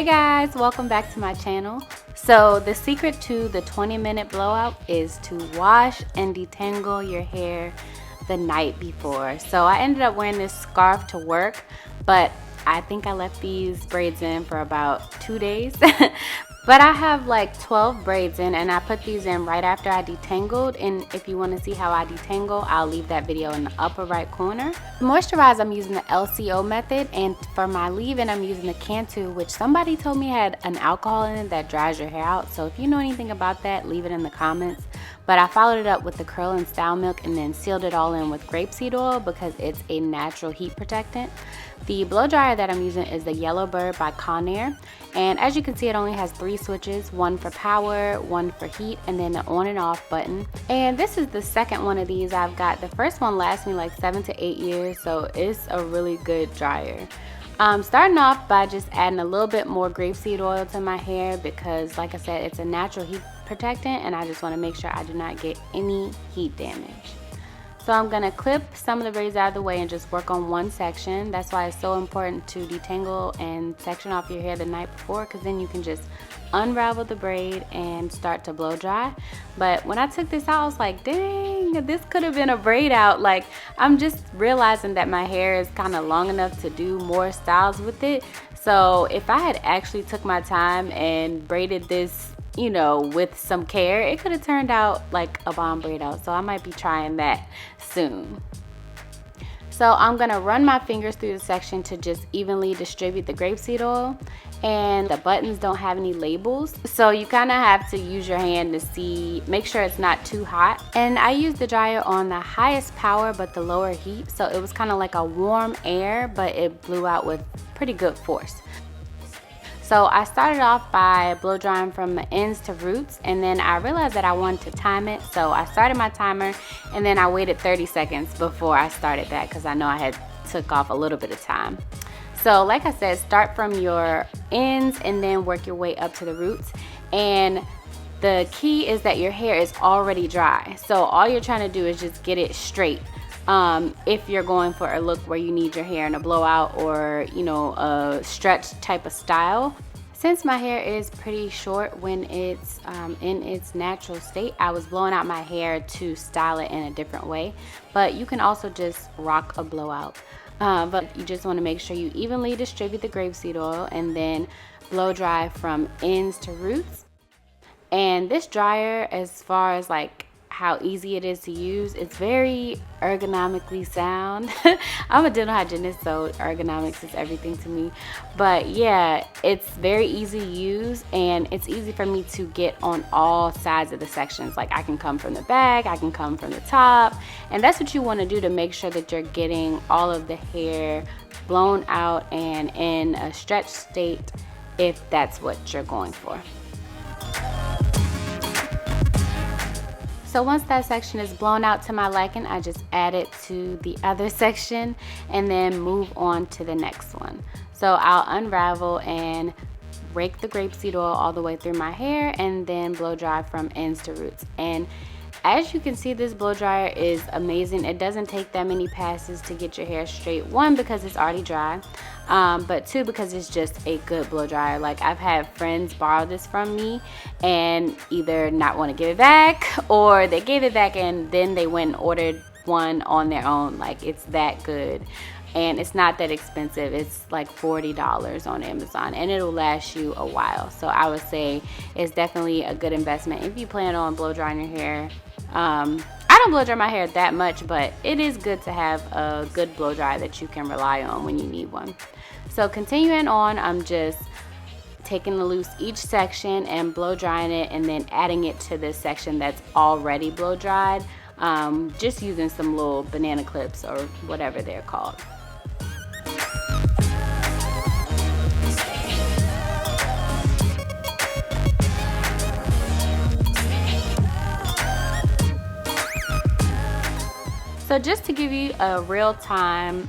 Hey guys, welcome back to my channel. So the secret to the 20-minute blowout is to wash and detangle your hair the night before. So I ended up wearing this scarf to work, but I think I left these braids in for about 2 days. But I have like 12 braids in, and I put these in right after I detangled. And if you want to see how I detangle, I'll leave that video in the upper right corner. To moisturize, I'm using the LCO method, and for my leave-in, I'm using the BANTU, which somebody told me had an alcohol in it that dries your hair out. So if you know anything about that, leave it in the comments. But I followed it up with the Curl and Style Milk and then sealed it all in with grapeseed oil because it's a natural heat protectant. The blow dryer that I'm using is the YellowBird by ConAir, and as you can see, it only has 3 switches, one for power, one for heat, and then the on and off button. And this is the second one of these I've got. The first one lasts me like 7 to 8 years, so it's a really good dryer. Starting off by just adding a little bit more grapeseed oil to my hair because, like I said, it's a natural heat protectant, and I just want to make sure I do not get any heat damage. So I'm going to clip some of the braids out of the way and just work on one section. That's why it's so important to detangle and section off your hair the night before, because then you can just unravel the braid and start to blow dry. But when I took this out, I was like, dang, this could have been a braid out. Like, I'm just realizing that my hair is kind of long enough to do more styles with it. So if I had actually took my time and braided this, you know, with some care, it could have turned out like a bomb braid out. So I might be trying that soon. So I'm gonna run my fingers through the section to just evenly distribute the grapeseed oil. And the buttons don't have any labels, so you kind of have to use your hand to see, make sure it's not too hot. And I used the dryer on the highest power but the lower heat, so it was kind of like a warm air, but it blew out with pretty good force. So I started off by blow drying from the ends to roots, and then I realized that I wanted to time it. So I started my timer, and then I waited 30 seconds before I started that because I know I had took off a little bit of time. So like I said, start from your ends and then work your way up to the roots. And the key is that your hair is already dry. So all you're trying to do is just get it straight. If you're going for a look where you need your hair in a blowout or, you know, a stretch type of style. Since my hair is pretty short when it's in its natural state, I was blowing out my hair to style it in a different way. But you can also just rock a blowout. But you just want to make sure you evenly distribute the grapeseed oil and then blow dry from ends to roots. And this dryer, as far as like how easy it is to use, it's very ergonomically sound. I'm a dental hygienist, so ergonomics is everything to me. But yeah, it's very easy to use, and it's easy for me to get on all sides of the sections. Like, I can come from the back, I can come from the top, and that's what you want to do to make sure that you're getting all of the hair blown out and in a stretched state if that's what you're going for. So once that section is blown out to my liking, I just add it to the other section and then move on to the next one. So I'll unravel and rake the grapeseed oil all the way through my hair and then blow dry from ends to roots. And as you can see, this blow dryer is amazing. It doesn't take that many passes to get your hair straight. 1, because it's already dry, but 2, because it's just a good blow dryer. Like, I've had friends borrow this from me and either not want to give it back, or they gave it back and then they went and ordered one on their own. Like, it's that good. And it's not that expensive. It's like $40 on Amazon, and it'll last you a while. So I would say it's definitely a good investment if you plan on blow drying your hair. I don't blow dry my hair that much, but it is good to have a good blow dry that you can rely on when you need one. So continuing on, I'm just taking loose each section and blow drying it, and then adding it to this section that's already blow dried, just using some little banana clips or whatever they're called. So just to give you a real-time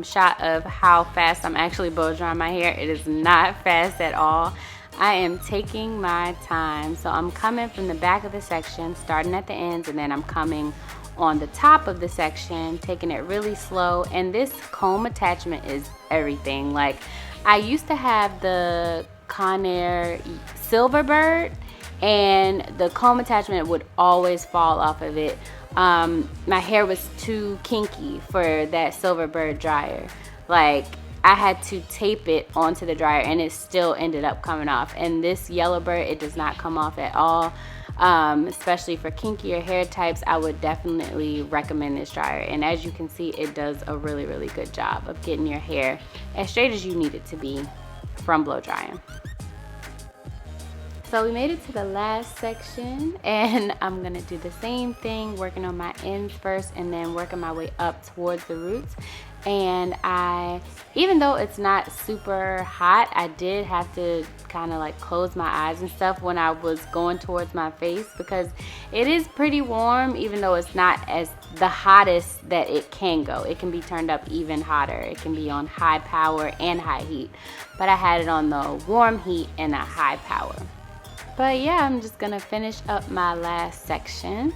shot of how fast I'm actually blow drying my hair, it is not fast at all. I am taking my time. So I'm coming from the back of the section, starting at the ends, and then I'm coming on the top of the section, taking it really slow. And this comb attachment is everything. Like, I used to have the ConAir YellowBird, and the comb attachment would always fall off of it. My hair was too kinky for that YellowBird dryer. Like, I had to tape it onto the dryer and it still ended up coming off. And this YellowBird, it does not come off at all. Especially for kinkier hair types, I would definitely recommend this dryer. And as you can see, it does a really, really good job of getting your hair as straight as you need it to be from blow drying. So we made it to the last section, and I'm gonna do the same thing, working on my ends first and then working my way up towards the roots. And even though it's not super hot, I did have to kind of like close my eyes and stuff when I was going towards my face, because it is pretty warm, even though it's not as the hottest that it can go. It can be turned up even hotter. It can be on high power and high heat, but I had it on the warm heat and a high power. But yeah, I'm just gonna finish up my last section.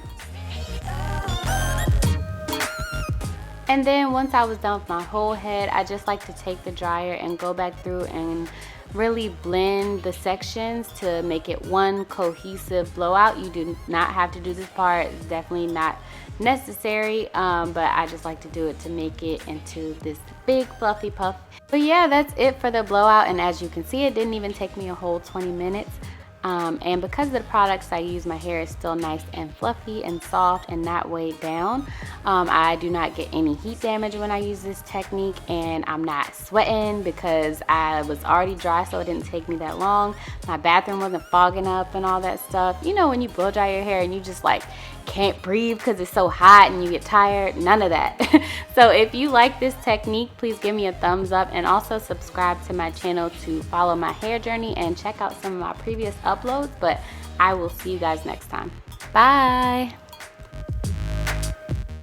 And then once I was done with my whole head, I just like to take the dryer and go back through and really blend the sections to make it one cohesive blowout. You do not have to do this part. It's definitely not necessary, but I just like to do it to make it into this big fluffy puff. But yeah, that's it for the blowout. And as you can see, it didn't even take me a whole 20 minutes. And because of the products I use, my hair is still nice and fluffy and soft and not weighed down. I do not get any heat damage when I use this technique, and I'm not sweating because I was already dry, so it didn't take me that long. My bathroom wasn't fogging up and all that stuff. You know, when you blow dry your hair and you just like can't breathe because it's so hot and you get tired, none of that. So if you like this technique, please give me a thumbs up, and also subscribe to my channel to follow my hair journey and check out some of my previous uploads. But I will see you guys next time. Bye.